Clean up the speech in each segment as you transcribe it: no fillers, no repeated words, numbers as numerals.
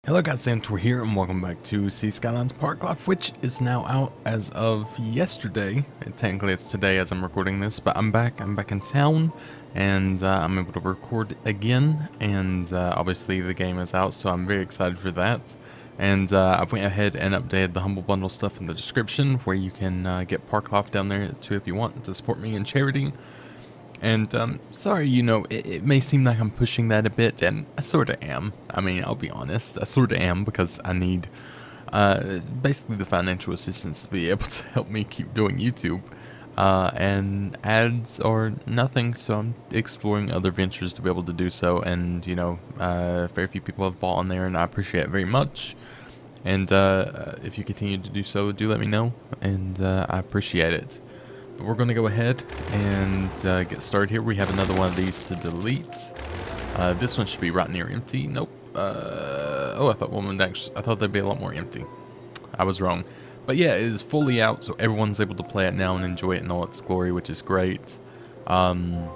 Hello guys, Zanitor here, and welcome back to Skylines Parklife, which is now out as of yesterday. And technically it's today as I'm recording this, but I'm back in town, and I'm able to record again, and obviously the game is out, so I'm very excited for that. And I went ahead and updated the Humble Bundle stuff in the description, where you can get Parklife down there too if you want to support me in charity. And sorry, it may seem like I'm pushing that a bit, and I sort of am. I mean, I'll be honest, I sort of am, because I need basically the financial assistance to be able to help me keep doing YouTube. And ads are nothing, so I'm exploring other ventures to be able to do so. And, very few people have bought on there, and I appreciate it very much. And if you continue to do so, do let me know, and I appreciate it. But we're going to go ahead and get started here. We have another one of these to delete. This one should be right near empty. Nope. Oh, I thought they'd be a lot more empty. I was wrong. But yeah, it is fully out, so everyone's able to play it now and enjoy it in all its glory, which is great. Yeah,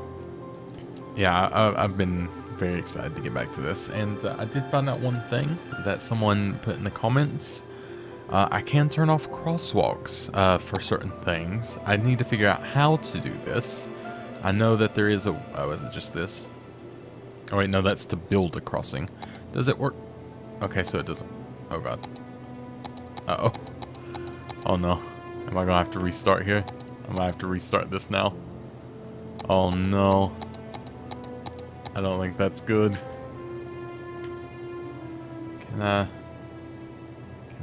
I've been very excited to get back to this. And I did find out one thing that someone put in the comments. I can turn off crosswalks for certain things. I need to figure out how to do this. I know that there is a... Oh, is it just this? Oh, wait, no, that's to build a crossing. Does it work? Okay, so it doesn't. Oh, God. Uh-oh. Oh, no. Am I going to have to restart here? I might have to restart this now. Oh, no. I don't think that's good. Can I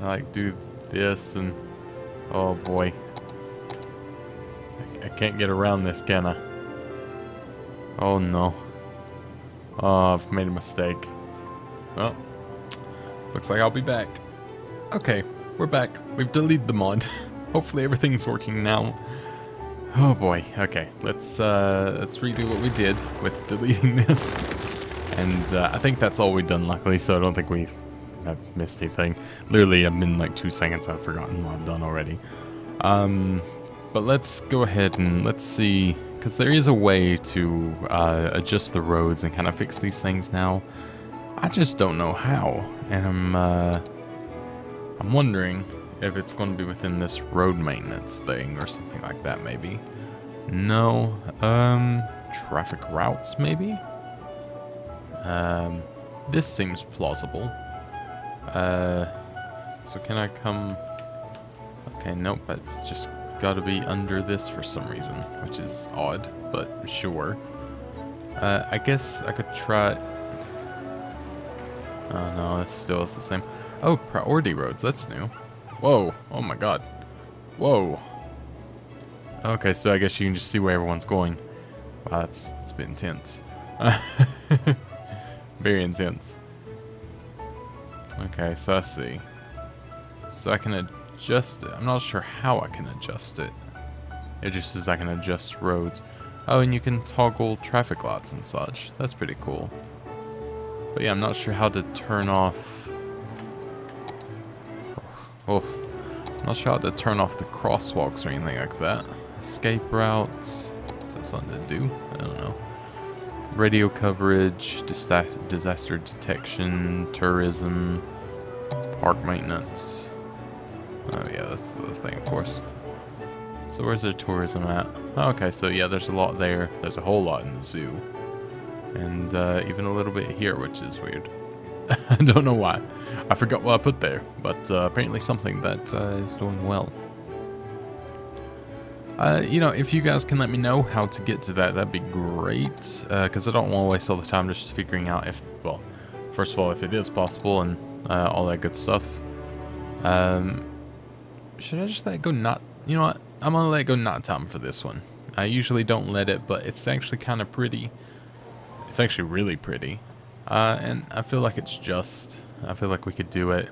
like do this and oh boy, I can't get around this, can I? Oh no. Oh, I've made a mistake. Well, looks like I'll be back. Okay, we're back. We've deleted the mod. Hopefully everything's working now. Oh boy. Okay, let's redo what we did with deleting this. And I think that's all we've done, luckily, so I don't think I've missed anything. Literally, I've been like 2 seconds. I've forgotten what I've done already. But let's go ahead and let's see, because there is a way to adjust the roads and kind of fix these things now. I just don't know how, and I'm wondering if it's going to be within this road maintenance thing or something like that. Maybe. No. Traffic routes, maybe. This seems plausible. So can I come... Okay, nope, it's just gotta be under this for some reason, which is odd, but sure. I guess I could try... Oh no, it still is the same. Oh, priority roads, that's new. Whoa, oh my god. Whoa. Okay, so I guess you can just see where everyone's going. Wow, that's a bit intense. Very intense. Okay, so I see. So I can adjust it. I'm not sure how I can adjust it. It just says I can adjust roads. Oh, and you can toggle traffic lights and such. That's pretty cool. But yeah, I'm not sure how to turn off... Oh, I'm not sure how to turn off the crosswalks or anything like that. Escape routes. Is that something to do? I don't know. Radio coverage, disaster detection, tourism, park maintenance. Oh yeah, that's the thing, of course. So where's their tourism at? Oh, okay, so yeah, there's a lot there. There's a whole lot in the zoo. And even a little bit here, which is weird. I don't know why. I forgot what I put there, but apparently something that is doing well. If you guys can let me know how to get to that, that'd be great. Because I don't want to waste all the time just figuring out if, well, first of all, if it is possible and all that good stuff. Should I just let it go not? You know what? I'm going to let it go not time for this one. I usually don't let it, but it's actually kind of pretty. It's actually really pretty. And I feel like I feel like we could do it.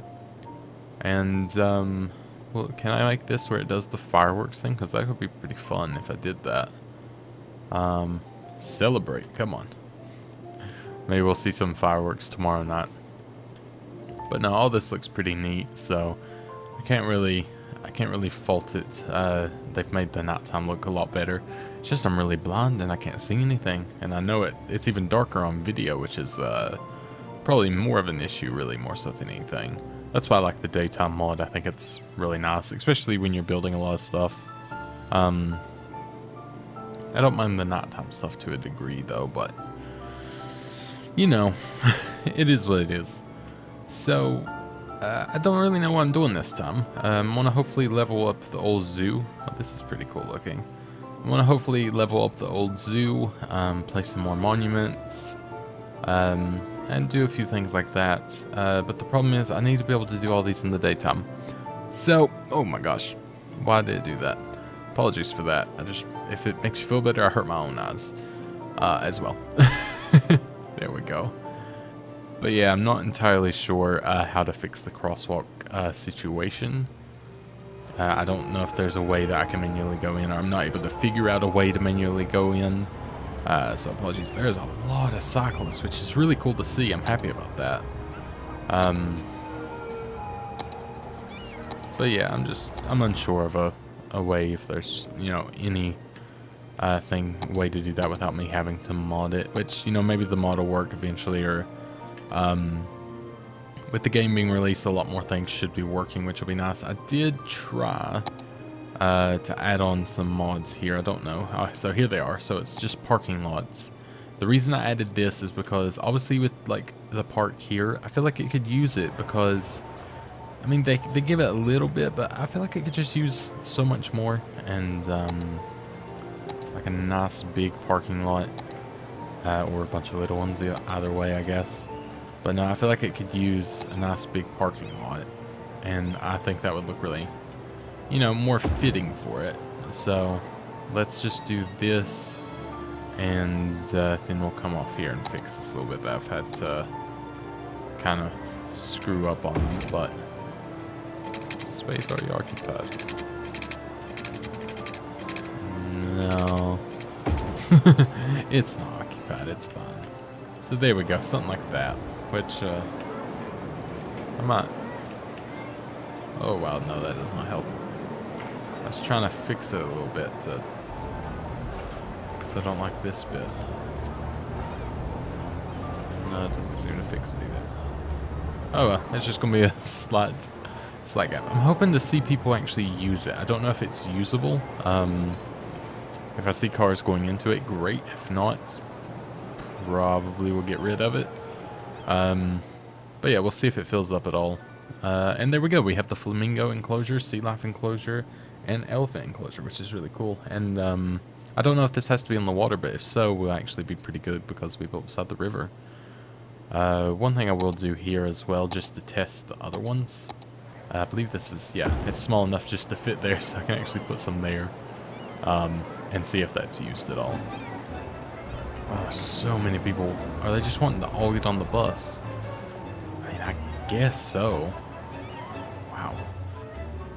And, well, can I make this where it does the fireworks thing? Because that would be pretty fun if I did that. Celebrate. Come on. Maybe we'll see some fireworks tomorrow night. But no, all this looks pretty neat, so I can't really fault it. They've made the nighttime look a lot better. It's just I'm really blind and I can't see anything. And I know it's even darker on video, which is probably more of an issue, really, more so than anything. That's why I like the daytime mod. I think it's really nice, especially when you're building a lot of stuff. I don't mind the nighttime stuff to a degree, though, but, you know, it is what it is. So, I don't really know what I'm doing this time. I want to hopefully level up the old zoo. Oh, this is pretty cool looking. I want to hopefully level up the old zoo, place some more monuments, and do a few things like that. But the problem is I need to be able to do all these in the daytime. So, oh my gosh, why did I do that? Apologies for that. If it makes you feel better, I hurt my own eyes as well. There we go. But yeah, I'm not entirely sure how to fix the crosswalk situation. I don't know if there's a way that I can manually go in, or I'm not able to figure out a way to manually go in. So apologies. There's a lot of cyclists, which is really cool to see. I'm happy about that. But yeah, I'm unsure of a way, if there's, you know, any way to do that without me having to mod it, which, you know, maybe the mod will work eventually, or with the game being released, a lot more things should be working, which will be nice. I did try to add on some mods here. I don't know. So here they are. So it's just parking lots. The reason I added this is because obviously with like the park here, I feel like it could use it because, I mean, they give it a little bit, but I feel like it could just use so much more. And like a nice big parking lot, or a bunch of little ones, either way, I guess. But no, I feel like it could use a nice big parking lot, and I think that would look really, you know, more fitting for it. So let's just do this, and then we'll come off here and fix this a little bit that I've had to kind of screw up on. But space already occupied. No. It's not occupied, it's fine. So there we go, something like that. Which, I might... Oh wow, no, that does not help. I was trying to fix it a little bit, because I don't like this bit. No, it doesn't seem to fix it either. Oh well, it's just going to be a slight gap. I'm hoping to see people actually use it. I don't know if it's usable. If I see cars going into it, great. If not, probably we'll get rid of it. But yeah, we'll see if it fills up at all. And there we go. We have the flamingo enclosure, sea life enclosure, and elephant enclosure, which is really cool. And I don't know if this has to be on the water, but if so, we'll actually be pretty good because we're beside the river. One thing I will do here as well, just to test the other ones. I believe this is, yeah, it's small enough just to fit there, so I can actually put some there. And see if that's used at all. Oh, so many people. Are they just wanting to all get on the bus? I mean, I guess so. Wow.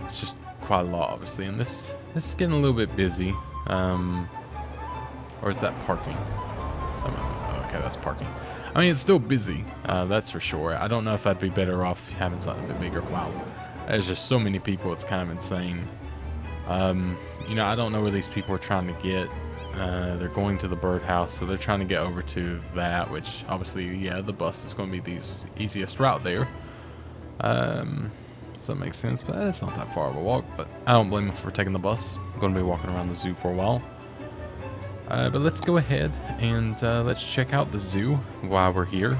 It's just quite a lot, obviously. And this is getting a little bit busy. Or is that parking? Oh, okay, that's parking. I mean, it's still busy. That's for sure. I don't know if I'd be better off having something a bit bigger. Wow. There's just so many people. It's kind of insane. You know, I don't know where these people are trying to get. They're going to the birdhouse, so they're trying to get over to that, which obviously, yeah, the bus is going to be the easiest route there. So that makes sense, but it's not that far of a walk, but I don't blame them for taking the bus. I'm going to be walking around the zoo for a while. But let's go ahead and let's check out the zoo while we're here.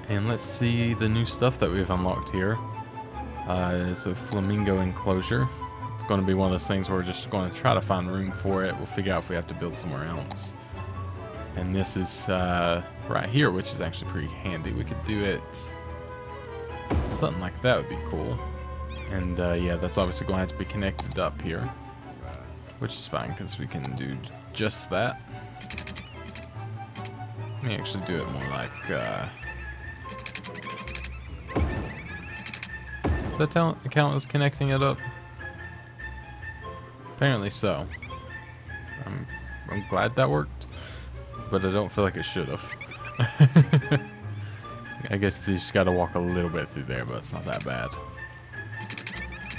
And let's see the new stuff that we've unlocked here. So flamingo enclosure. It's going to be one of those things where we're just going to try to find room for it. We'll figure out if we have to build somewhere else. And this is right here, which is actually pretty handy. We could do it something like that would be cool. And yeah, that's obviously going to have to be connected up here, which is fine because we can do just that. Let me actually do it more like does that count as connecting it up? Apparently so. I'm glad that worked, but I don't feel like it should have. I guess you just got to walk a little bit through there, but it's not that bad.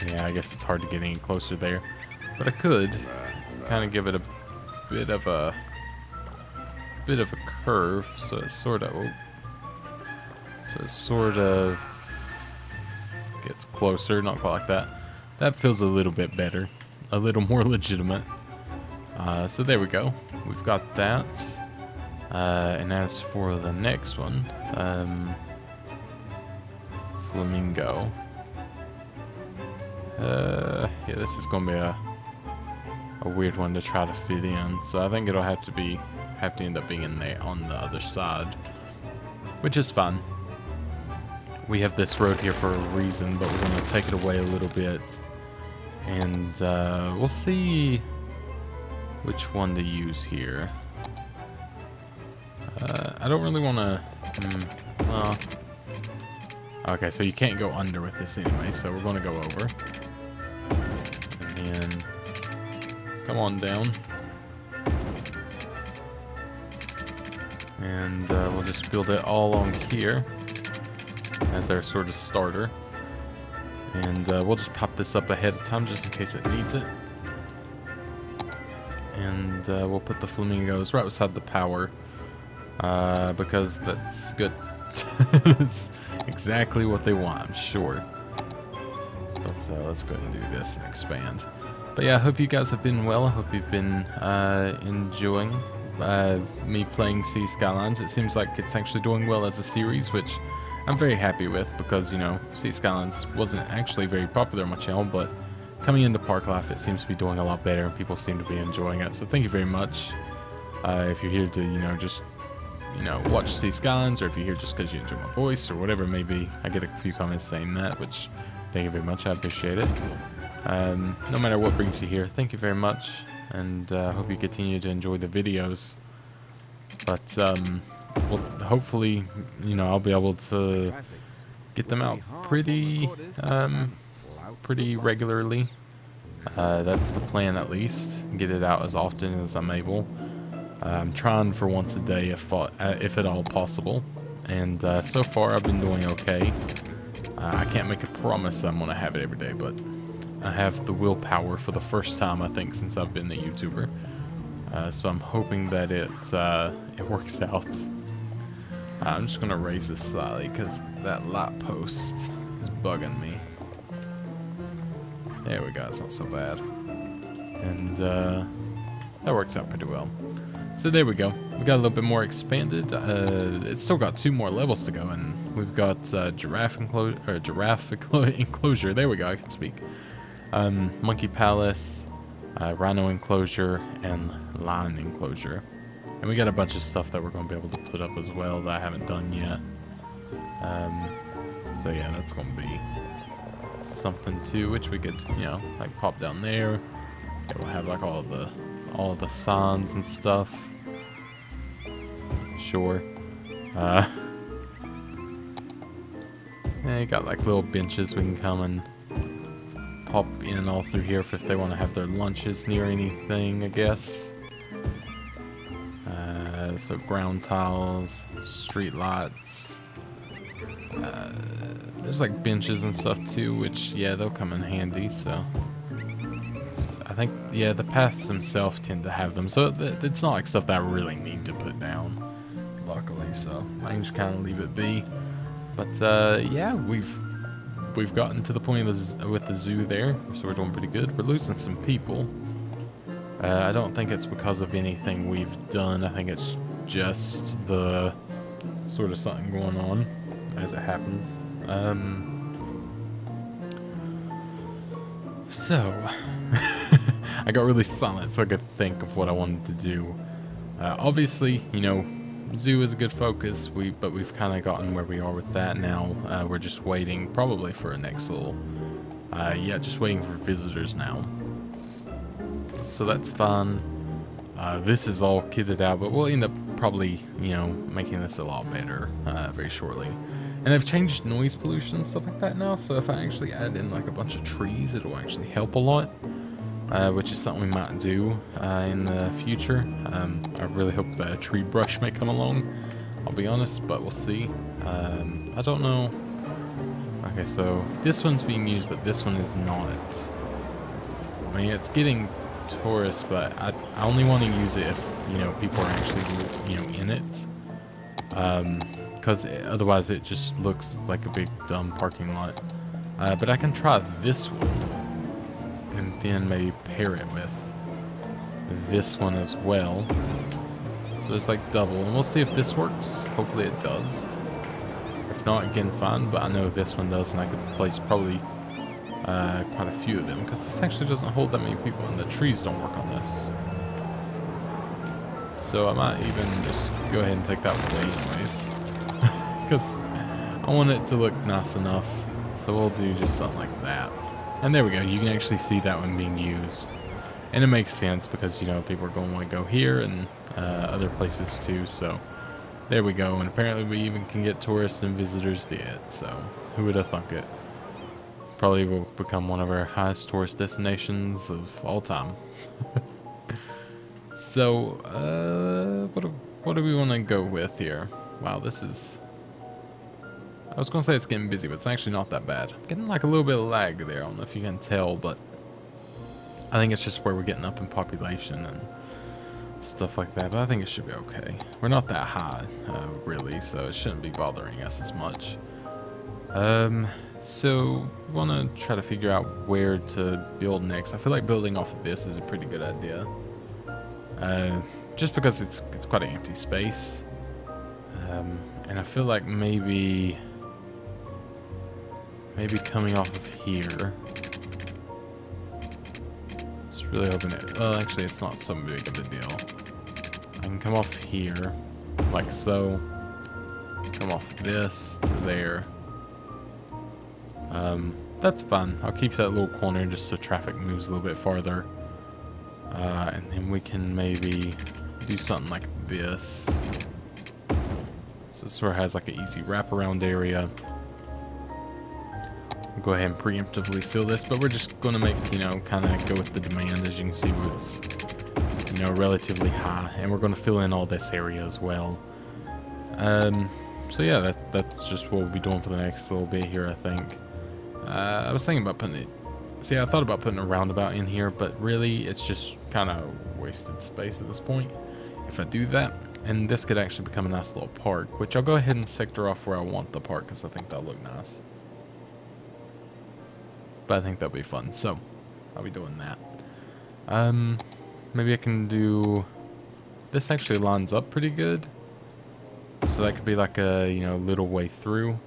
Yeah, I guess it's hard to get any closer there, but I could kind of give it a bit of a curve, so it's sort of. Oh, So it sort of gets closer, not quite like that. That feels a little bit better, a little more legitimate. So there we go. We've got that. And as for the next one, Flamingo. Yeah, this is gonna be a weird one to try to fit in. So I think it'll have to end up being in there on the other side, which is fun. We have this road here for a reason, but we're gonna take it away a little bit, and we'll see which one to use here. I don't really want to. Okay, so you can't go under with this anyway, so we're going to go over. And then come on down. And we'll just build it all along here as our sort of starter. And we'll just pop this up ahead of time just in case it needs it. And we'll put the flamingos right beside the power. Because that's good. That's exactly what they want, I'm sure. But let's go ahead and do this and expand. But yeah, I hope you guys have been well. I hope you've been enjoying me playing Sea Skylines. It seems like it's actually doing well as a series, which I'm very happy with because, you know, Sea Skylines wasn't actually very popular on my channel, but coming into Parklife, it seems to be doing a lot better and people seem to be enjoying it. So thank you very much. If you're here to, you know, just watch Sea Skylines, or if you're here just because you enjoy my voice, or whatever it may be. I get a few comments saying that, which thank you very much. I appreciate it. No matter what brings you here, thank you very much, and I hope you continue to enjoy the videos. But well, hopefully, you know, I'll be able to get them out pretty regularly. That's the plan, at least. Get it out as often as I'm able. I'm trying for once a day if at all possible, and so far I've been doing okay. I can't make a promise that I'm going to have it every day, but I have the willpower for the first time, I think, since I've been a YouTuber. So I'm hoping that it works out. I'm just going to raise this slightly because that light post is bugging me. There we go, it's not so bad. And that works out pretty well. So there we go. We got a little bit more expanded. It's still got 2 more levels to go, and we've got giraffe enclosure. There we go. I can speak. Monkey palace, rhino enclosure, and lion enclosure. And we got a bunch of stuff that we're going to be able to put up as well that I haven't done yet. So yeah, that's going to be something too, which we could, you know, like pop down there. Yeah, we'll have like all the signs and stuff. Sure. Yeah, you got like little benches we can come and pop in all through here if they want to have their lunches near anything, I guess. So ground tiles, street lights. There's like benches and stuff too, which, yeah, they'll come in handy, so. I think, yeah, the paths themselves tend to have them, so it's not like stuff that I really need to put down, luckily, so I can just kind of leave it be. But yeah, we've gotten to the point with the zoo there, so we're doing pretty good. We're losing some people. I don't think it's because of anything we've done. I think it's just the sort of something going on as it happens. So I got really silent so I could think of what I wanted to do. Obviously, you know, zoo is a good focus, but we've kind of gotten where we are with that now. We're just waiting probably for a next little, yeah, just waiting for visitors now. So that's fun. This is all kitted out, but we'll end up probably, you know, making this a lot better very shortly. And I've changed noise pollution and stuff like that now, so if I actually add in like a bunch of trees, it'll actually help a lot, which is something we might do in the future. I really hope that a tree brush may come along, I'll be honest, but we'll see. I don't know. Okay, so this one's being used, but this one is not. I mean, it's getting tourists, but I only want to use it if, you know, people are actually, you know, in it. because otherwise it just looks like a big dumb parking lot. But I can try this one, and then maybe pair it with this one as well. So there's like double, and we'll see if this works. Hopefully it does. If not, again, fine, but I know this one does, and I could place probably quite a few of them, because this actually doesn't hold that many people, and the trees don't work on this. So I might even just go ahead and take that away anyways, because I want it to look nice enough. So we'll do just something like that. And there we go, you can actually see that one being used. And it makes sense because, you know, people are going to want to go here and other places too, so there we go. And apparently we even can get tourists and visitors to it, so who would have thunk it? Probably will become one of our highest tourist destinations of all time. So, what do we want to go with here? Wow, this is... I was going to say it's getting busy, but it's actually not that bad. I'm getting like a little bit of lag there. I don't know if you can tell, but I think it's just where we're getting up in population and stuff like that. But I think it should be okay. We're not that high, really, so it shouldn't be bothering us as much. So we want to try to figure out where to build next. I feel like building off of this is a pretty good idea. Just because it's quite an empty space. And I feel like maybe coming off of here. Just really hoping it, well, actually it's not so big of a deal. I can come off here, like so. Come off this to there. That's fine. I'll keep that little corner just so traffic moves a little bit farther. And then we can maybe do something like this. So it sort of has like an easy wraparound area. We'll go ahead and preemptively fill this, but we're just going to make, you know, kind of go with the demand. As you can see, it's, you know, relatively high. And we're going to fill in all this area as well. So yeah, that's just what we'll be doing for the next little bit here, I think. I was thinking about putting it... See, I thought about putting a roundabout in here, but really, it's just kind of wasted space at this point. If I do that, and this could actually become a nice little park, which I'll go ahead and sector off where I want the park, because I think that'll look nice. But I think that'll be fun, so I'll be doing that. Maybe I can do... This actually lines up pretty good. So that could be like a, you know, little way through.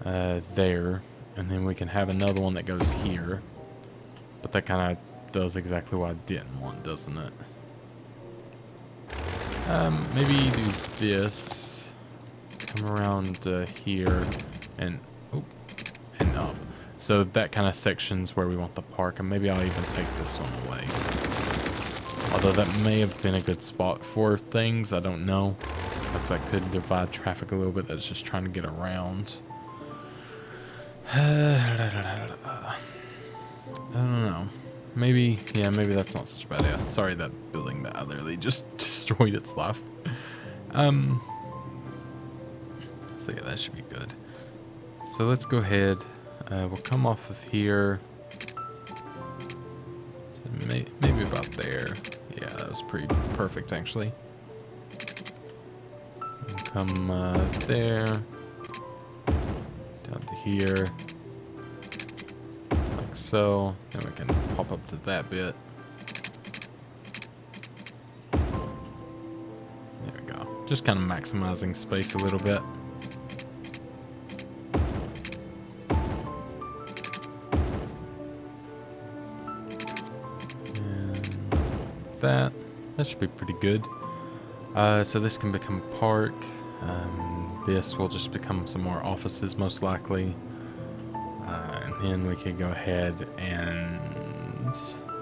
There. And then we can have another one that goes here. But that kind of does exactly what I didn't want, doesn't it? Maybe do this. Come around here. And up. So that kind of section's where we want the park. And maybe I'll even take this one away. Although that may have been a good spot for things. I don't know. Because that could divide traffic a little bit. That's just trying to get around. I don't know. Maybe, yeah, maybe that's not such a bad idea. Sorry, that building that I literally just destroyed its life. So yeah, that should be good. So let's go ahead. We'll come off of here. So maybe about there. Yeah, that was pretty perfect, actually. And come there. Down to here, like so. Then we can pop up to that bit. There we go. Just kind of maximizing space a little bit. And that should be pretty good. So this can become a park. This will just become some more offices, most likely. And then we could go ahead and...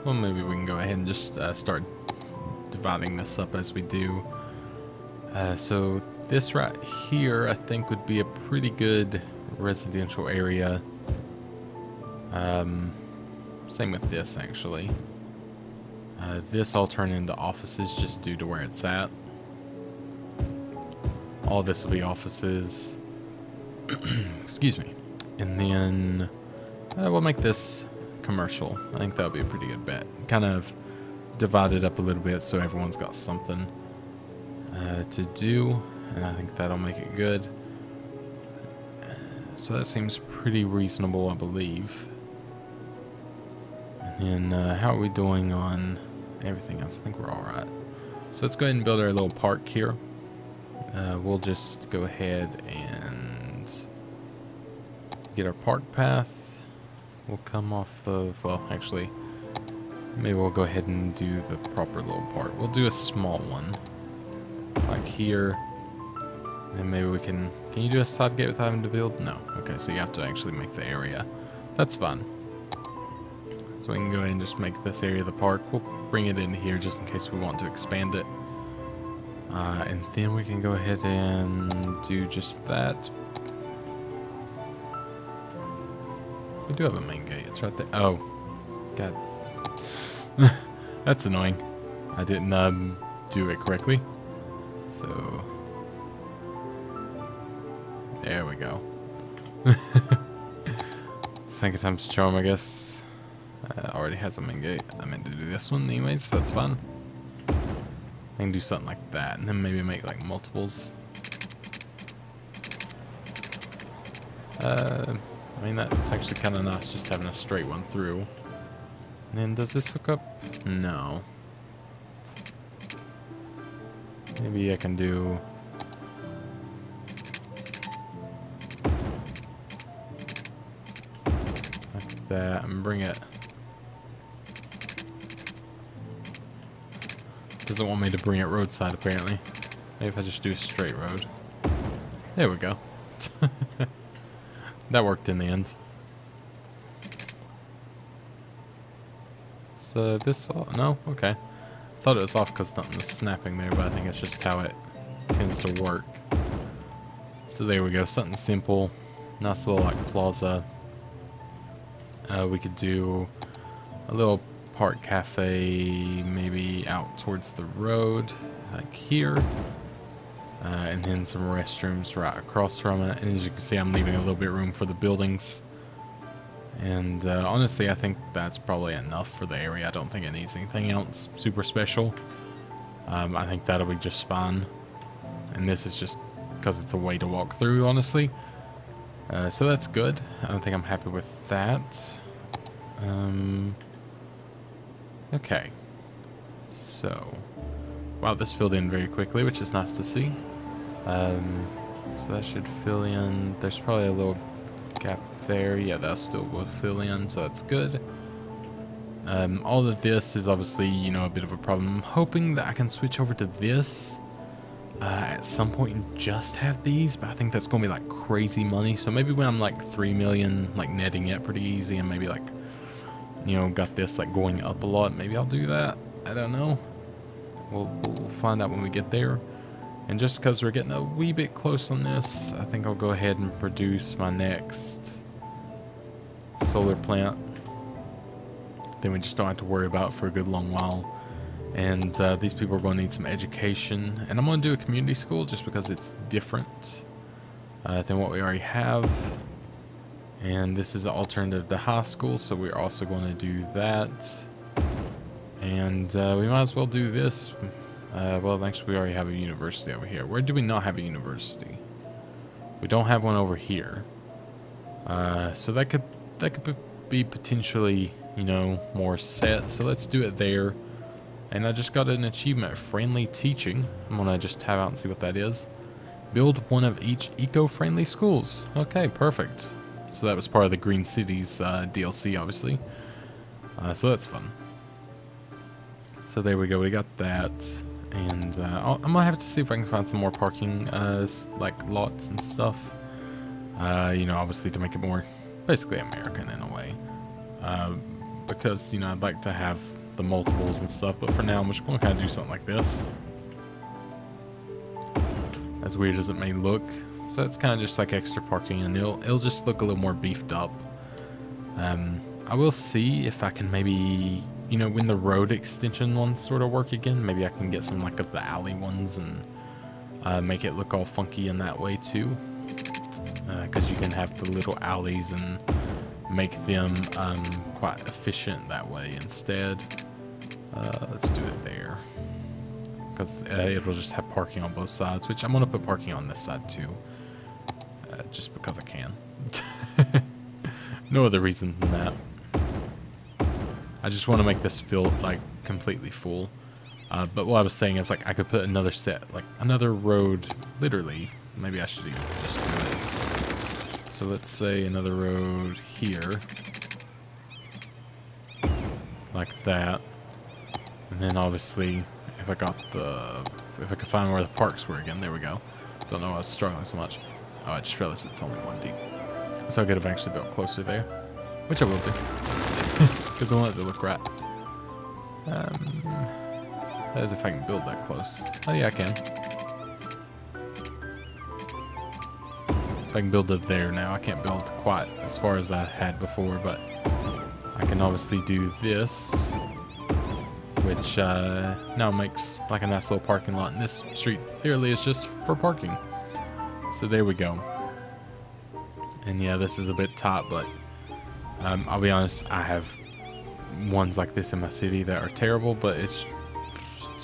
Well, maybe we can go ahead and just start dividing this up as we do. So this right here, I think, would be a pretty good residential area. Same with this, actually. This all turn into offices just due to where it's at. All this will be offices. Excuse me. And then we'll make this commercial. I think that would be a pretty good bet. Kind of divide it up a little bit so everyone's got something to do. and I think that'll make it good. So that seems pretty reasonable, I believe. And then how are we doing on everything else? I think we're alright. So let's go ahead and build our little park here. We'll just go ahead and get our park path. We'll come off of, well, actually, maybe we'll go ahead and do the proper little park. We'll do a small one, like here. And maybe we can you do a side gate without having to build? No. Okay, so you have to actually make the area. That's fine. So we can go ahead and just make this area the park. We'll bring it in here just in case we want to expand it. And then we can go ahead and do just that. We do have a main gate. It's right there. Oh, God. That's annoying. I didn't do it correctly. So there we go. Second time's a charm, I guess. Already has a main gate. I meant to do this one anyways, so that's fine. I can do something like that, and then maybe make like multiples. I mean, that's actually kind of nice, just having a straight one through. And then does this hook up? No. Maybe I can do... like that, and bring it... Doesn't want me to bring it roadside, apparently. Maybe if I just do a straight road. There we go. That worked in the end. So this all... No? Okay. Thought it was off because something was snapping there, but I think it's just how it tends to work. So there we go. Something simple. Nice little like plaza. We could do a little park cafe maybe out towards the road, like here. And then some restrooms right across from it. And as you can see, I'm leaving a little bit of room for the buildings. And honestly, I think that's probably enough for the area. I don't think it needs anything else super special. I think that'll be just fine. And this is just because it's a way to walk through, honestly. So that's good. I don't think I'm happy with that. Okay. So, wow, this filled in very quickly, which is nice to see. So that should fill in. There's probably a little gap there. Yeah, that still will fill in, so that's good. All of this is obviously, you know, a bit of a problem. I'm hoping that I can switch over to this at some point and just have these, but I think that's going to be like crazy money. So maybe when I'm like 3 million, like netting it pretty easy, and maybe like, you know, got this like going up a lot, maybe I'll do that. I don't know. We'll find out when we get there. And just because we're getting a wee bit close on this, I think I'll go ahead and produce my next solar plant. Then we just don't have to worry about it for a good long while. And these people are going to need some education. And I'm going to do a community school just because it's different than what we already have. And this is an alternative to high school, so we're also going to do that. And we might as well do this. Well, actually, we already have a university over here. Where do we not have a university? We don't have one over here. So that could be potentially, you know, more set. So let's do it there. And I just got an achievement, friendly teaching. I'm gonna just tab out and see what that is. Build one of each eco-friendly schools. Okay, perfect. So that was part of the Green Cities DLC, obviously. So that's fun. So there we go, we got that. And I'm gonna have to see if I can find some more parking like lots and stuff. You know, obviously to make it more basically American in a way. Because, you know, I'd like to have the multiples and stuff, but for now I'm just gonna kind of do something like this. As weird as it may look. So it's kind of just like extra parking, and it'll just look a little more beefed up. I will see if I can maybe, you know, when the road extension ones sort of work again, maybe I can get some like of the alley ones and make it look all funky in that way too. Because you can have the little alleys and make them quite efficient that way instead. Let's do it there. Because it'll just have parking on both sides, which I'm going to put parking on this side too. Just because I can. No other reason than that. I just want to make this feel like completely full. But what I was saying is, like, I could put another set, like another road, literally. Maybe I should even just do it. So let's say another road here. Like that. And then obviously, if I could find where the parks were again, there we go. Don't know why I was struggling so much. Oh, I just realized it's only 1 deep. So I could have actually built closer there. Which I will do. Because I want it to look right. That is if I can build that close. Oh yeah, I can. So I can build it there now. I can't build quite as far as I had before, but I can obviously do this. Which now makes like a nice little parking lot. And this street clearly is just for parking. So there we go. And yeah, this is a bit tight, but I'll be honest, I have ones like this in my city that are terrible, but it's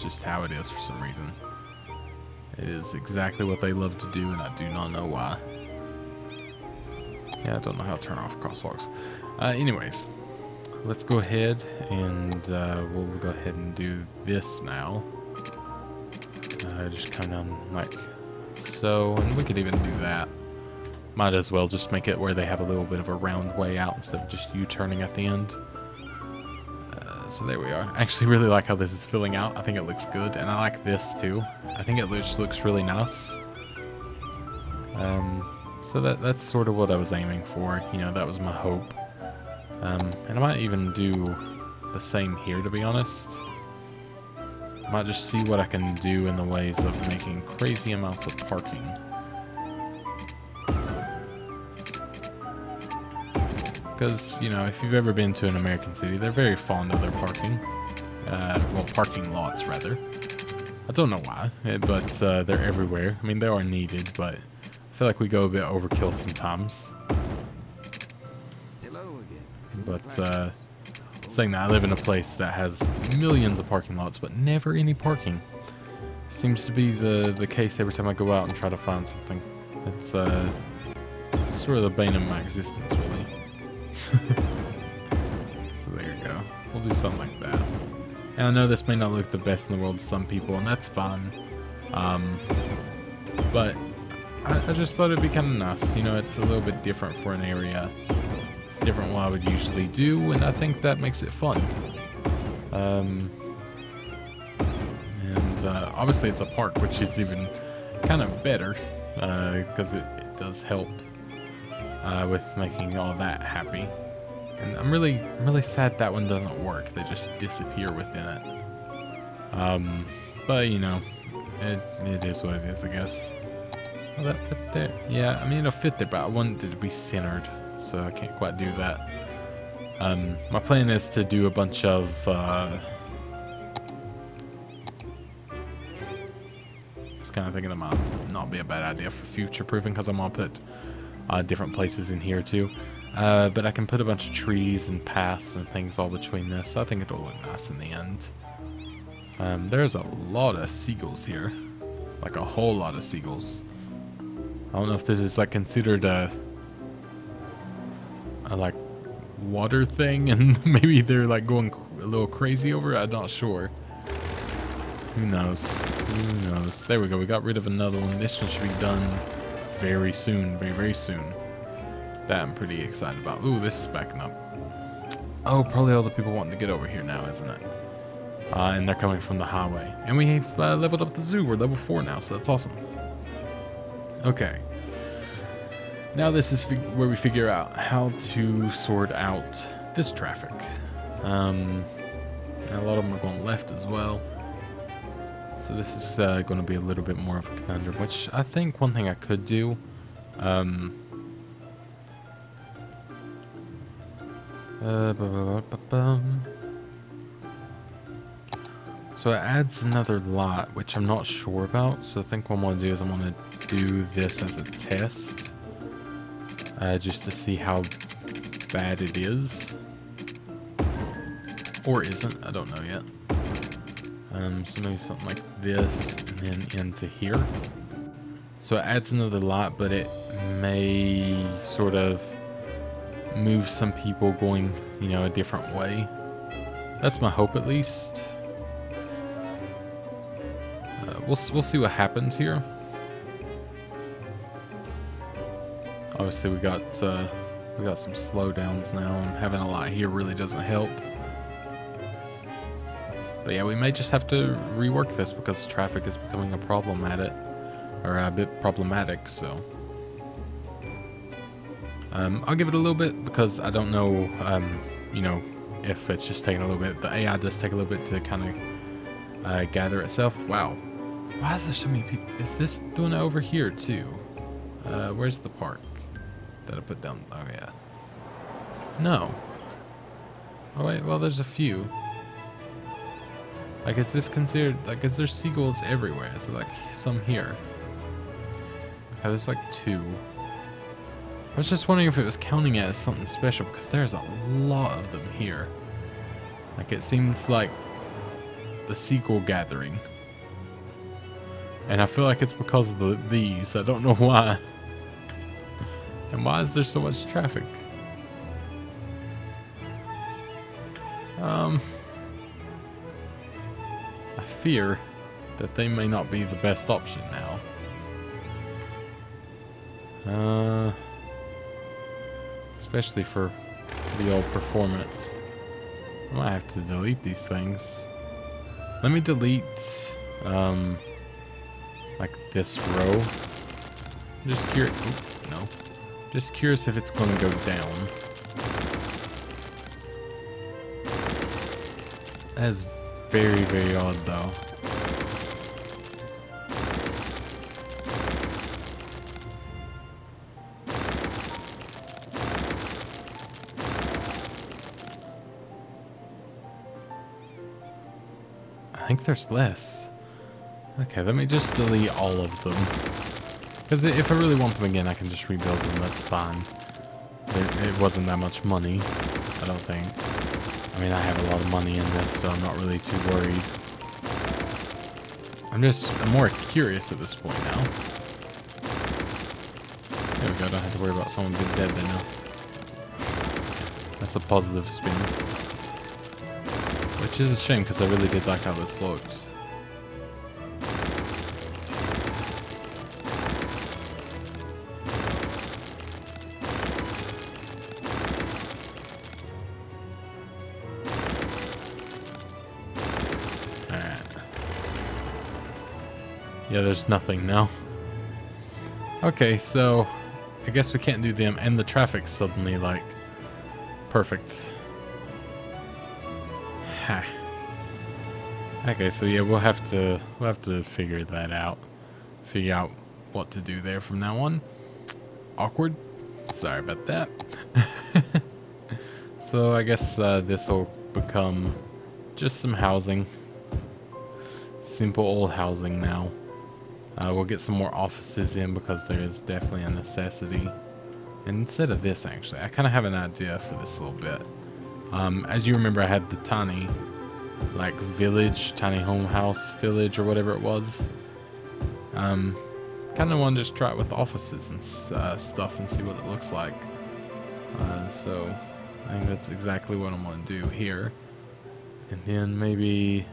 just how it is for some reason. It is exactly what they love to do, and I do not know why. Yeah, I don't know how to turn off crosswalks. Anyways, let's go ahead and we'll go ahead and do this now. Just come down like so, and we could even do that. Might as well just make it where they have a little bit of a round way out instead of just U-turning at the end. So there we are. I actually really like how this is filling out. I think it looks good, and I like this too. I think it just looks really nice. So that's sort of what I was aiming for. You know, that was my hope. And I might even do the same here, to be honest. I might just see what I can do in the ways of making crazy amounts of parking. Because, you know, if you've ever been to an American city, they're very fond of their parking. Well, parking lots, rather. I don't know why, but they're everywhere. I mean, they are needed, but I feel like we go a bit overkill sometimes. Hello again. But, saying that, I live in a place that has millions of parking lots, but never any parking. Seems to be the case every time I go out and try to find something. It's sort of the bane of my existence, really. So there you go. We'll do something like that. And I know this may not look the best in the world to some people, and that's fine. But I just thought it'd be kind of nice. You know, it's a little bit different for an area. It's different what I would usually do, and I think that makes it fun. And obviously it's a park, which is even kind of better, because it does help with making all that happy. And I'm really sad that one doesn't work. They just disappear within it. But you know, it is what it is, I guess. Will that fit there? Yeah, I mean it'll fit there, but I wanted it to be centered, so I can't quite do that. My plan is to do a bunch of just kind of thinking it might not be a bad idea for future proofing, because I'm gonna put different places in here too. But I can put a bunch of trees and paths and things all between this, so I think it'll look nice in the end. There's a lot of seagulls here. Like a whole lot of seagulls. I don't know if this is like considered a like water thing, and maybe they're like going a little crazy over it. I'm not sure. Who knows? Who knows? There we go. We got rid of another one. This one should be done very soon. Very, very soon. That I'm pretty excited about. Ooh, this is backing up. Oh, probably all the people wanting to get over here now, isn't it? And they're coming from the highway. And we've leveled up the zoo. We're level 4 now, so that's awesome. Okay. Now this is where we figure out how to sort out this traffic. And a lot of them are going left as well. So this is going to be a little bit more of a conundrum, which I think one thing I could do. So it adds another lot, which I'm not sure about. So I think what I'm going to do is I'm going to do this as a test. Just to see how bad it is. Or isn't, I don't know yet. So maybe something like this, and then into here. So it adds another lot, but it may sort of move some people going, you know, a different way. That's my hope, at least. We'll see what happens here. Obviously, we got some slowdowns now, and having a lot here really doesn't help. But yeah, we may just have to rework this because traffic is becoming a problem at it, or a bit problematic. So I'll give it a little bit because I don't know, you know, if it's just taking a little bit. The AI does take a little bit to kind of gather itself. Wow, why is there so many people? Is this doing it over here too? Where's the park that I put down? Oh yeah. No. Oh wait, well there's a few. Like, is this considered, like, is there seagulls everywhere? Is there, like, some here? Okay, there's, like, 2. I was just wondering if it was counting it as something special, because there's a lot of them here. Like, it seems like the seagull gathering. And I feel like it's because of these. I don't know why. And why is there so much traffic? I fear that they may not be the best option now. Especially for the old performance. I might have to delete these things. Let me delete, like this row. I'm just curious. No. Just curious if it's going to go down. That is very, very odd, though. I think there's less. Okay, let me just delete all of them. Because if I really want them again, I can just rebuild them. That's fine. It wasn't that much money, I don't think. I mean, I have a lot of money in this, so I'm not really too worried. I'm more curious at this point now. There we go, don't have to worry about someone being dead there now. That's a positive spin. Which is a shame, because I really did like how this looks. Yeah, there's nothing now. Okay, so I guess we can't do them, and the traffic's suddenly like perfect. Ha. Okay, so yeah, we'll have to figure that out. Figure out what to do there from now on. Awkward. Sorry about that. So I guess this will become just some housing. Simple old housing now. We'll get some more offices in because there is definitely a necessity. And instead of this, actually, I kind of have an idea for this little bit. As you remember, I had the tiny, like, village, tiny home house village or whatever it was. Kind of want to just try it with offices and stuff and see what it looks like. So I think that's exactly what I want to do here. And then maybe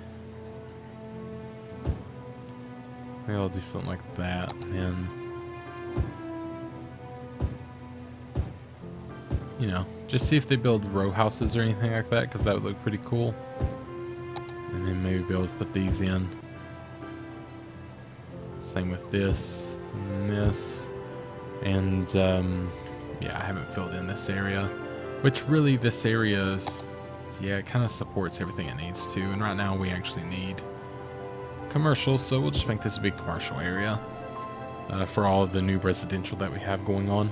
I'll do something like that, and you know, just see if they build row houses or anything like that, because that would look pretty cool. And then maybe be able to put these in. Same with this and this. And yeah, I haven't filled in this area, which really this area, yeah, it kind of supports everything it needs to. And right now we actually need commercial, so we'll just make this a big commercial area for all of the new residential that we have going on.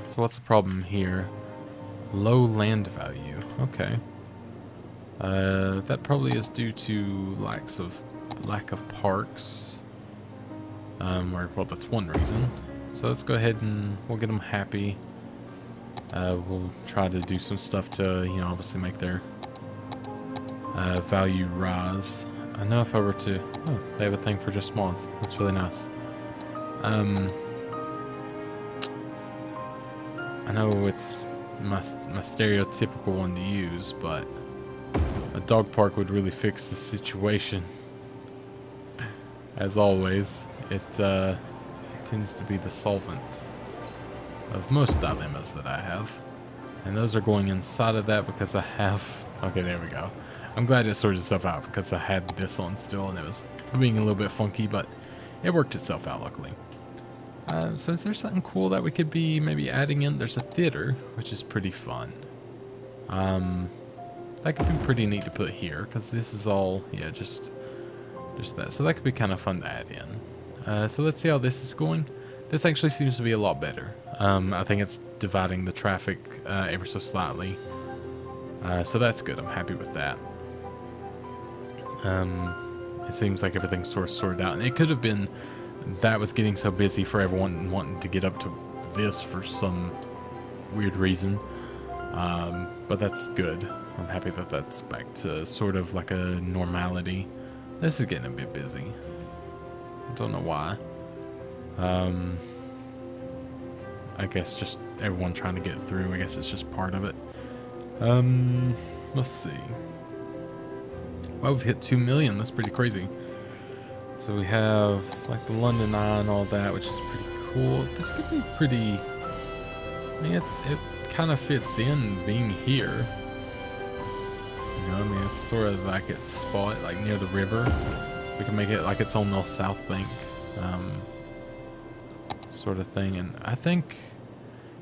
So what's the problem here? Low land value. Okay. That probably is due to lack of parks. Well, that's one reason. So let's go ahead and we'll get them happy. We'll try to do some stuff to, you know, obviously make their value rise. I know if I were to... Oh, they have a thing for just mods. That's really nice. I know it's my stereotypical one to use, but a dog park would really fix the situation. As always, it tends to be the solvent of most dilemmas that I have. And those are going inside of that because I have... Okay, there we go. I'm glad it sorted itself out because I had this on still and it was being a little bit funky, but it worked itself out luckily. So is there something cool that we could be maybe adding in? There's a theater, which is pretty fun. That could be pretty neat to put here because this is all, yeah, just that. So that could be kind of fun to add in. So let's see how this is going. This actually seems to be a lot better. I think it's dividing the traffic ever so slightly. So that's good. I'm happy with that. It seems like everything's sort of sorted out. And it could have been that was getting so busy for everyone wanting to get up to this for some weird reason. But that's good. I'm happy that that's back to sort of like a normality. This is getting a bit busy. I don't know why. I guess just everyone trying to get through. I guess it's just part of it. Let's see. Well, we've hit 2 million. That's pretty crazy. So we have like the London Eye and all that, which is pretty cool. This could be pretty... I mean, it kind of fits in being here. You know, I mean, it's sort of like its spot, like near the river. We can make it like its own little South Bank sort of thing. And I think,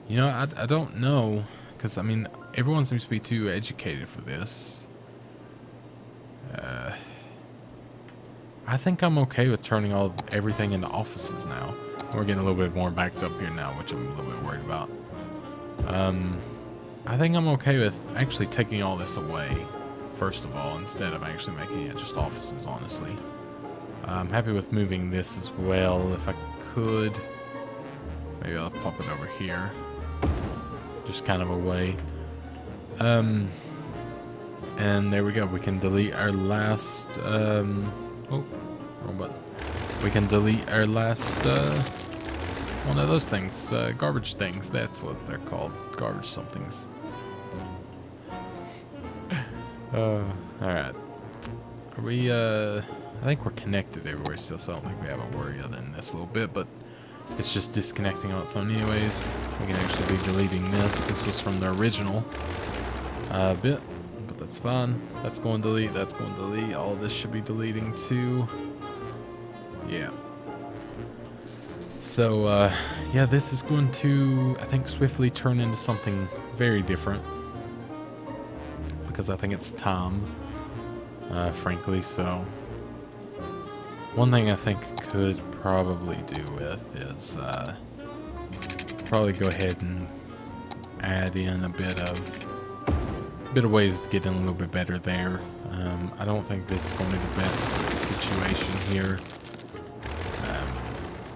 you know, I don't know, because I mean, everyone seems to be too educated for this. I think I'm okay with turning everything into offices now. We're getting a little bit more backed up here now, which I'm a little bit worried about. I think I'm okay with actually taking all this away, first of all, instead of actually making it just offices, honestly. I'm happy with moving this as well, if I could. Maybe I'll pop it over here. Just kind of away. And there we go. We can delete our last... oh, wrong button. We can delete our last... one of those things. Garbage things. That's what they're called. Garbage somethings. Alright. Are we... I think we're connected everywhere still, so I don't think we have a worry other than this a little bit, but it's just disconnecting on its own anyways. We can actually be deleting this. This was from the original bit, but that's fine. That's going to delete, that's going to delete. All this should be deleting too. Yeah. So, yeah, this is going to, I think, swiftly turn into something very different. Because I think it's time, frankly, so... One thing I think could probably do with is, probably go ahead and add in a bit of ways to get in a little bit better there. I don't think this is going to be the best situation here.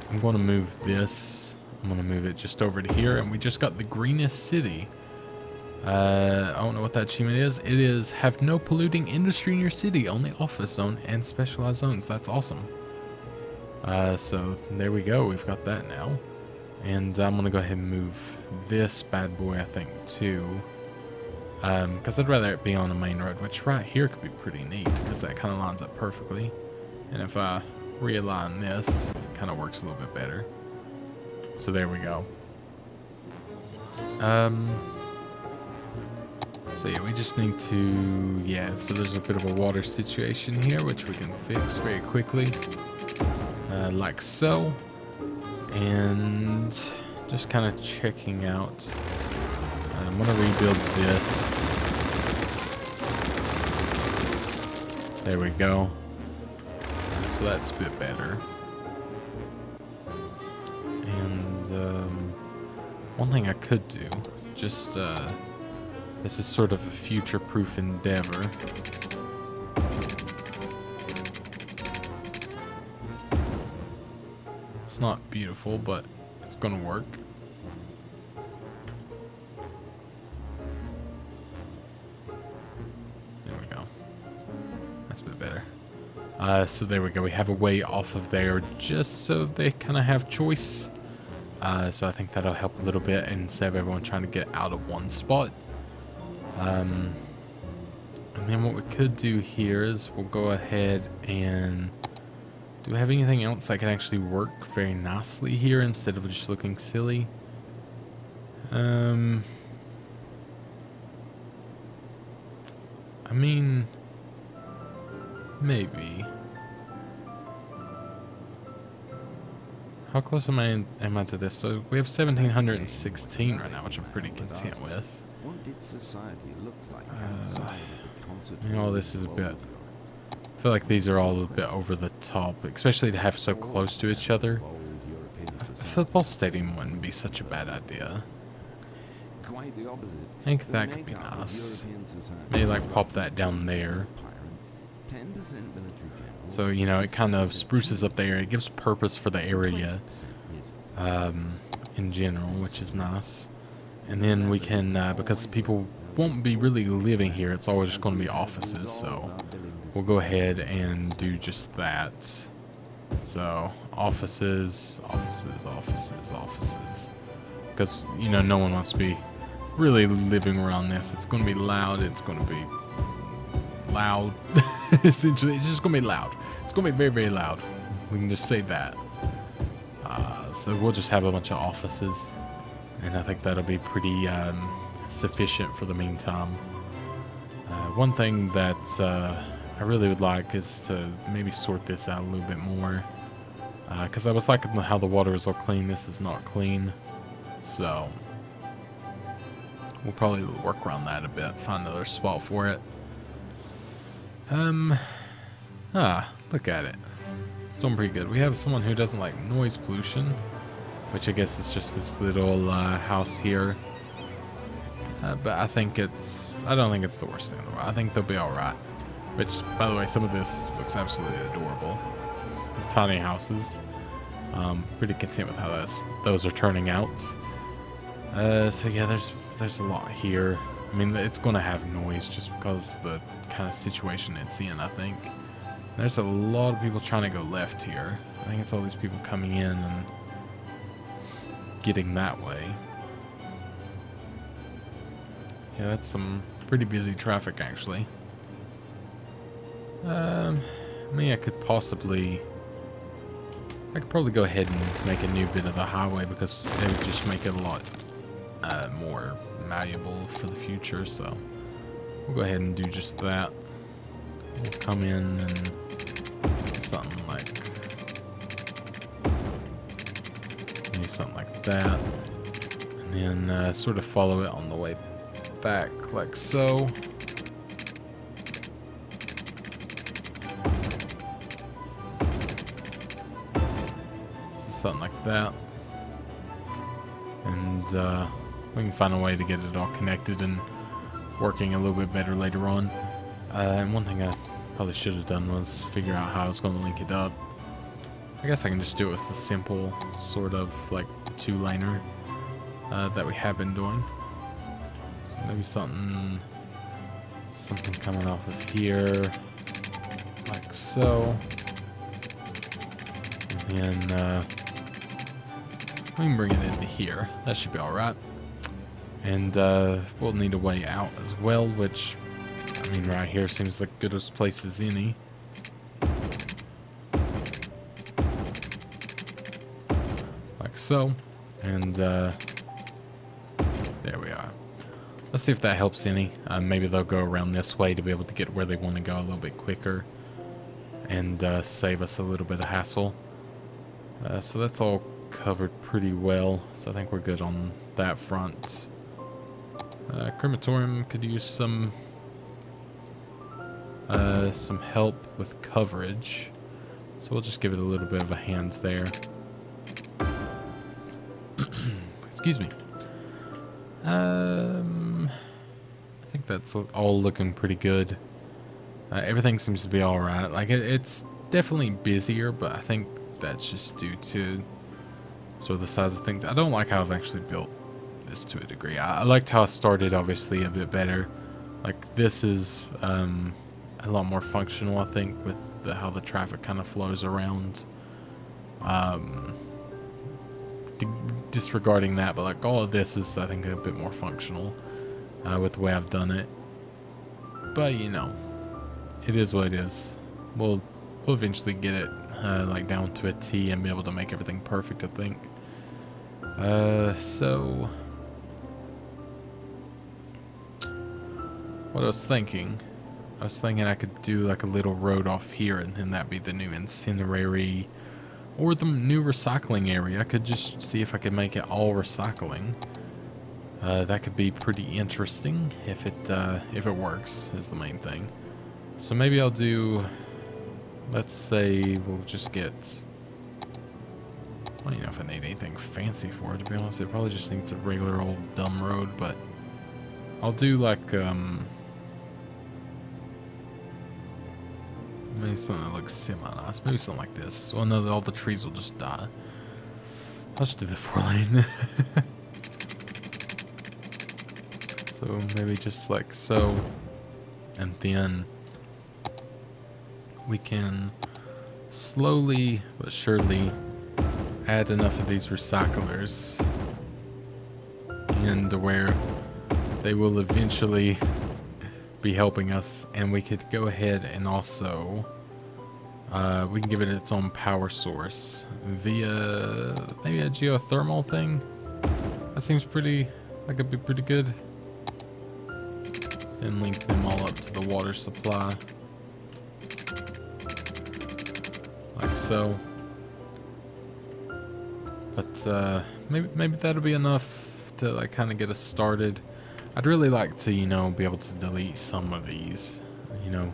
I'm going to move this. I'm going to move it just over to here, and we just got the greenest city. I don't know what that achievement is. It is have no polluting industry in your city, only office zone and specialized zones. That's awesome. So there we go. We've got that now. And I'm going to go ahead and move this bad boy, I think, too. Because I'd rather it be on the main road, which right here could be pretty neat because that kind of lines up perfectly. And if I realign this, it kind of works a little bit better. So there we go. So yeah, we just need to, yeah, so there's a bit of a water situation here, which we can fix very quickly, like so. And just kind of checking out, I'm going to rebuild this. There we go. So that's a bit better. And one thing I could do, just, this is sort of a future-proof endeavor. It's not beautiful, but it's gonna work. There we go. that's a bit better. So there we go. We have a way off of there just so they kind of have choice. So I think that'll help a little bit instead of everyone trying to get out of one spot. And then what we could do here is we'll go ahead and... Do we have anything else that can actually work very nicely here instead of just looking silly? I mean... Maybe. How close am I to this? So we have 1716 right now, which I'm pretty content with. What did society look like outside of the concert? You know, this is a bit... I feel like these are all a bit over the top, especially to have so close to each other. A football stadium wouldn't be such a bad idea. Quite the opposite. I think that could be nice. Maybe like pop that down there. So, you know, it kind of spruces up the area. It gives purpose for the area in general, which is nice. And then we can, because people won't be really living here, it's always just going to be offices. So we'll go ahead and do just that. So offices, offices, offices, offices. Because, you know, no one wants to be really living around this. It's going to be loud. It's going to be loud. Essentially, it's just going to be loud. It's going to be very, very loud. We can just say that. So we'll just have a bunch of offices. And I think that'll be pretty sufficient for the meantime. One thing that I really would like is to maybe sort this out a little bit more. Because I was liking how the water is all clean. This is not clean. So we'll probably work around that a bit. Find another spot for it. Look at it. It's doing pretty good. We have someone who doesn't like noise pollution, which I guess is just this little house here. But I don't think it's the worst thing in the world. I think they'll be alright. Which, by the way, some of this looks absolutely adorable. The tiny houses. Pretty content with how those are turning out. So yeah, there's a lot here. I mean, it's going to have noise just because the kind of situation it's in, I think. There's a lot of people trying to go left here. I think it's all these people coming in and getting that way. Yeah, that's some pretty busy traffic, actually. I mean, I could probably go ahead and make a new bit of the highway because it would just make it a lot more malleable for the future. So we'll go ahead and do just that. We'll come in and something like maybe something like that, and then sort of follow it on the way back like so. Something like that, and we can find a way to get it all connected and working a little bit better later on. And one thing I probably should have done was figure out how I was going to link it up. I guess I can just do it with the simple sort of like two-laner that we have been doing. So maybe something coming off of here like so, and then we can bring it into here. That should be alright. And we'll need a way out as well, which, I mean, right here seems like good as place as any. Like so. And there we are. Let's see if that helps any. Maybe they'll go around this way to be able to get where they want to go a little bit quicker. And save us a little bit of hassle. So that's all covered pretty well, so I think we're good on that front. Crematorium could use some help with coverage, so we'll just give it a little bit of a hand there. Excuse me. I think that's all looking pretty good. Everything seems to be alright. Like it's definitely busier, but I think that's just due to sort of the size of things. I don't like how I've actually built this to a degree. I liked how I started, obviously, a bit better. Like this is a lot more functional, I think, with how the traffic kind of flows around. Disregarding that, but like all of this is, I think, a bit more functional with the way I've done it. But you know, it is what it is. We'll eventually get it like down to a T and be able to make everything perfect, I think. So what I was thinking I could do like a little road off here, and then that'd be the new incinerary or the new recycling area. I could just see if I could make it all recycling. That could be pretty interesting if it works, is the main thing. So maybe I'll do, let's say we'll just get, I don't even know if I need anything fancy for it, to be honest. It probably just needs a regular old dumb road, but I'll do like maybe something that looks semi-nice. Maybe something like this. Well, no, all the trees will just die. I'll just do the 4-lane. So maybe just like so. And then we can slowly but surely add enough of these recyclers in to where they will eventually be helping us, and we could go ahead and also we can give it its own power source via maybe a geothermal thing. That seems pretty, that could be pretty good. Then link them all up to the water supply like so. But maybe that'll be enough to like kind of get us started. I'd really like to, you know, be able to delete some of these, you know,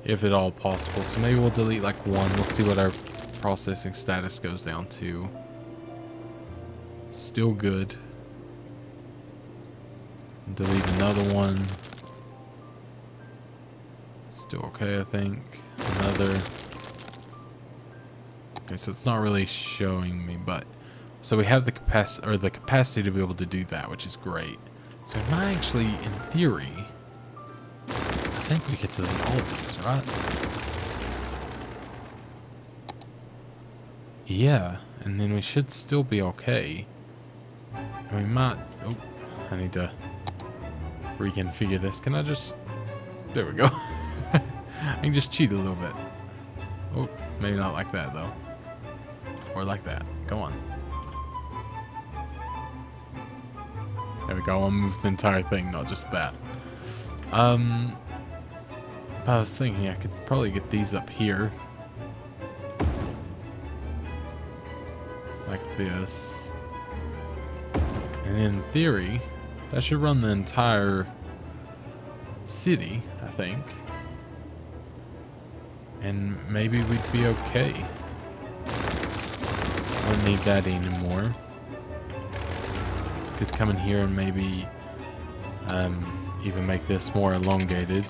if at all possible. So maybe we'll delete like one. We'll see what our processing status goes down to. Still good. Delete another one. Still okay, I think. Another. Okay, so it's not really showing me, but so we have the capacity to be able to do that, which is great. So we might actually, in theory, I think we get to delete all of these, right? Yeah, and then we should still be okay. And we might, oh, I need to reconfigure this. Can I just, there we go. I can just cheat a little bit. Oh, maybe not like that though. Or like that, go on. There we go, I'll move the entire thing, not just that. But I was thinking I could probably get these up here. Like this. And in theory, that should run the entire city, I think. And maybe we'd be okay. Wouldn't need that anymore. Could come in here and maybe even make this more elongated.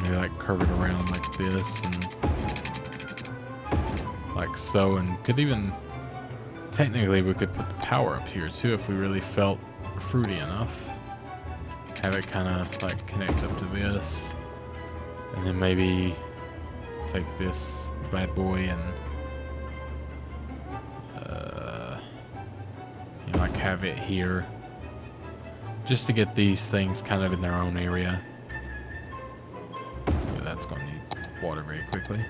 Maybe like curve it around like this and like so, and could even technically we could put the power up here too if we really felt fruity enough. Have it kind of like connect up to this, and then maybe take this bad boy and you know, like have it here just to get these things kind of in their own area. Yeah, that's going to need water very quickly.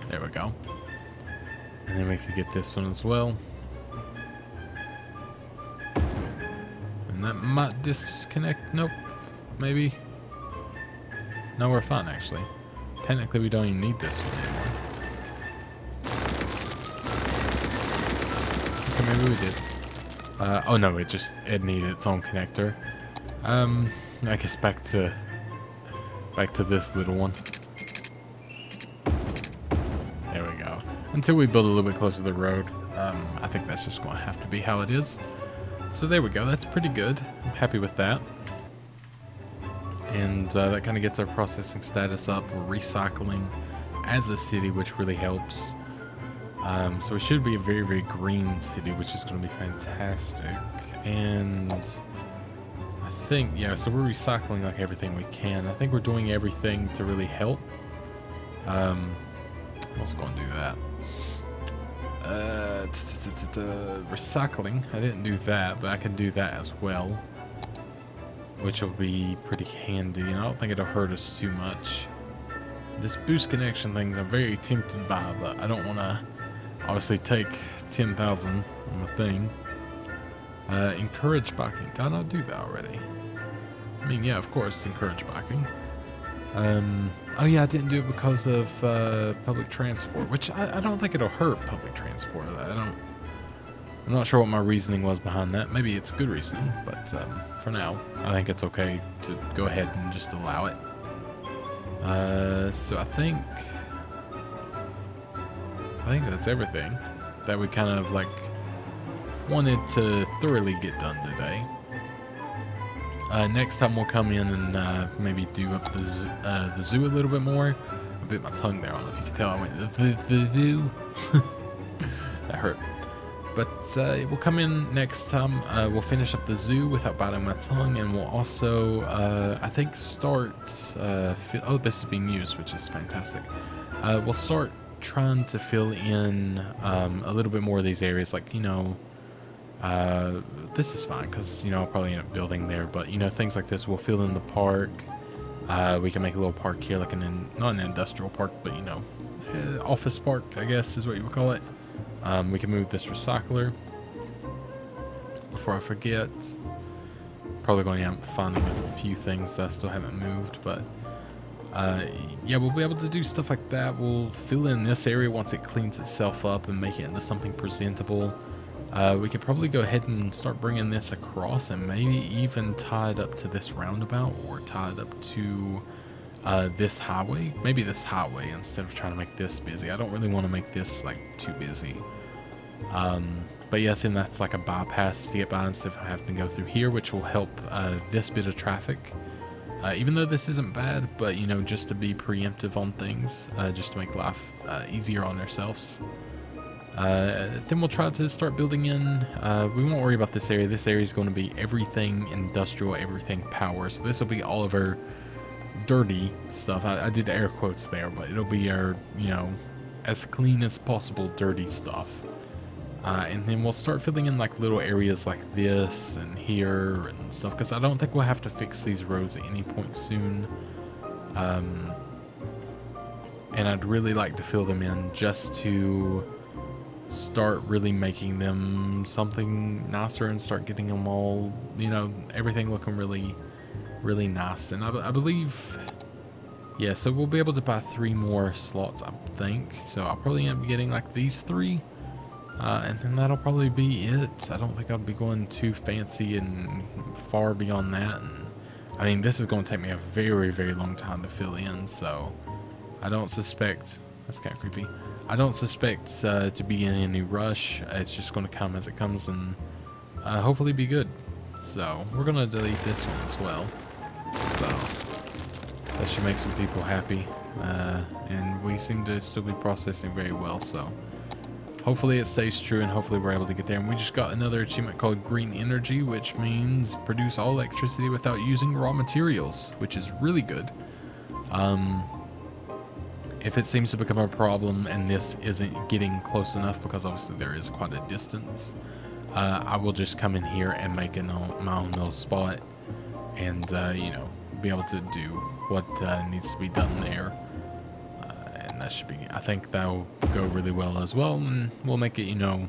There we go. And then we could get this one as well. And that might disconnect. Nope. Maybe. No, we're fine actually. Technically we don't even need this one anymore. Okay, maybe we did. Oh no, it needed its own connector. I guess back to this little one. There we go. Until we build a little bit closer to the road, I think that's just going to have to be how it is. So there we go. That's pretty good. I'm happy with that. And that kind of gets our processing status up. We're recycling as a city, which really helps. So we should be a very, very green city, which is going to be fantastic. And I think, yeah, so we're recycling like everything we can. I think we're doing everything to really help. Let's go and do that. Recycling, I didn't do that, but I can do that as well, which will be pretty handy, and I don't think it'll hurt us too much. This boost connection things I'm very tempted by, but I don't want to obviously take 10,000 on the thing. Encourage biking. Did I not do that already? I mean, yeah, of course, encourage biking. Oh yeah, I didn't do it because of public transport, which I don't think it'll hurt public transport. I'm not sure what my reasoning was behind that. Maybe it's good reasoning, but for now, I think it's okay to go ahead and just allow it. So I think that's everything that we kind of like wanted to thoroughly get done today. Next time we'll come in and maybe do up the zoo a little bit more. I bit my tongue there. I don't know if you can tell. I went the zoo. That hurt. But we'll come in next time. We'll finish up the zoo without biting my tongue, and we'll also, I think, start. Oh, this is being used, which is fantastic. We'll start trying to fill in a little bit more of these areas, like, you know. This is fine because, you know, I'll probably end up building there, but, you know, things like this, we'll fill in the park. We can make a little park here, like not an industrial park, but, you know, office park, I guess is what you would call it. We can move this recycler. Before I forget, probably going to end up finding a few things that I still haven't moved, but yeah, we'll be able to do stuff like that. We'll fill in this area once it cleans itself up and make it into something presentable. We could probably go ahead and start bringing this across and maybe even tie it up to this roundabout or tie it up to this highway. Maybe this highway instead of trying to make this busy. I don't really want to make this like too busy. But yeah, then that's like a bypass to get by instead of having to go through here, which will help this bit of traffic. Even though this isn't bad, but you know, just to be preemptive on things, just to make life easier on ourselves. Then we'll try to start building in. We won't worry about this area. This area is going to be everything industrial, everything power. So this will be all of our dirty stuff. I did air quotes there, but it'll be our, you know, as clean as possible dirty stuff. And then we'll start filling in like little areas like this and here and stuff, because I don't think we'll have to fix these roads at any point soon. And I'd really like to fill them in just to start really making them something nicer and start getting them all, you know, everything looking really, really nice. And I believe, yeah, so we'll be able to buy 3 more slots, I think. So I'll probably end up getting like these 3. And then that'll probably be it. I don't think I'll be going too fancy and far beyond that. And I mean, this is going to take me a very, very long time to fill in. So I don't suspect, that's kind of creepy. I don't suspect to be in any rush. It's just going to come as it comes and hopefully be good. So we're going to delete this one as well. So that should make some people happy. And we seem to still be processing very well. So hopefully it stays true and hopefully we're able to get there. And we just got another achievement called Green Energy, which means produce all electricity without using raw materials, which is really good. If it seems to become a problem and this isn't getting close enough, because obviously there is quite a distance, I will just come in here and make my own little spot and, you know, be able to do what needs to be done there. And that should be, I think that will go really well as well. And we'll make it, you know,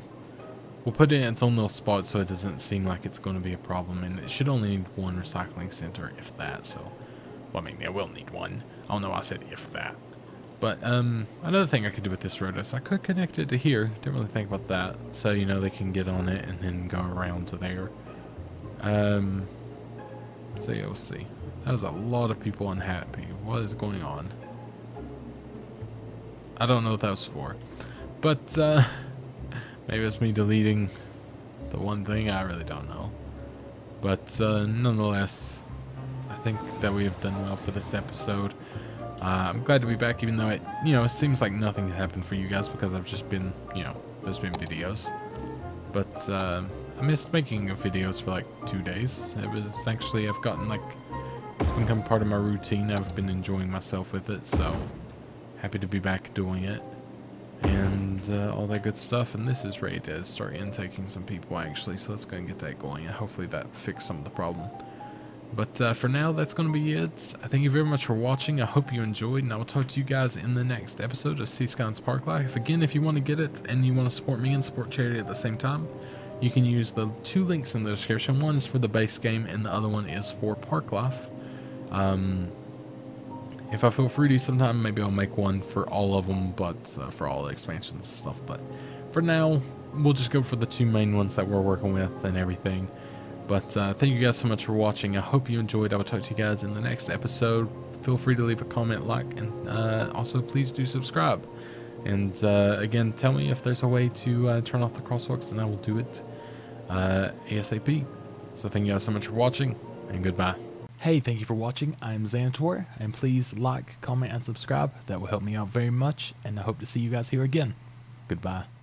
we'll put it in its own little spot so it doesn't seem like it's going to be a problem. And it should only need 1 recycling center, if that. So, well, I mean, it will need 1. I don't know why I said if that. But another thing I could do with this road is I could connect it to here. Didn't really think about that. So, you know, they can get on it and then go around to there. So yeah, we'll see. That was a lot of people unhappy. What is going on? I don't know what that was for. But maybe it's me deleting the one thing. I really don't know. But nonetheless, I think that we have done well for this episode. I'm glad to be back, even though it, you know, it seems like nothing happened for you guys because I've just been, you know, there's been videos. But I missed making videos for like 2 days. It was actually, I've gotten like, it's become part of my routine. I've been enjoying myself with it, so happy to be back doing it. And all that good stuff. And this is ready to start intaking some people actually, so let's go and get that going, and hopefully that fixed some of the problem. But for now, that's going to be it. Thank you very much for watching. I hope you enjoyed, and I will talk to you guys in the next episode of Skylines Parklife. Again, if you want to get it and you want to support me and support charity at the same time, you can use the 2 links in the description. One is for the base game, and the other one is for Parklife. If I feel free to sometime, maybe I'll make one for all of them, but for all the expansions and stuff. But for now, we'll just go for the 2 main ones that we're working with and everything. But thank you guys so much for watching. I hope you enjoyed. I will talk to you guys in the next episode. Feel free to leave a comment, like, and also please do subscribe. And again, tell me if there's a way to turn off the crosswalks, and I will do it ASAP. So thank you guys so much for watching, and goodbye. Hey, thank you for watching. I'm Zanitor, and please like, comment, and subscribe. That will help me out very much, and I hope to see you guys here again. Goodbye.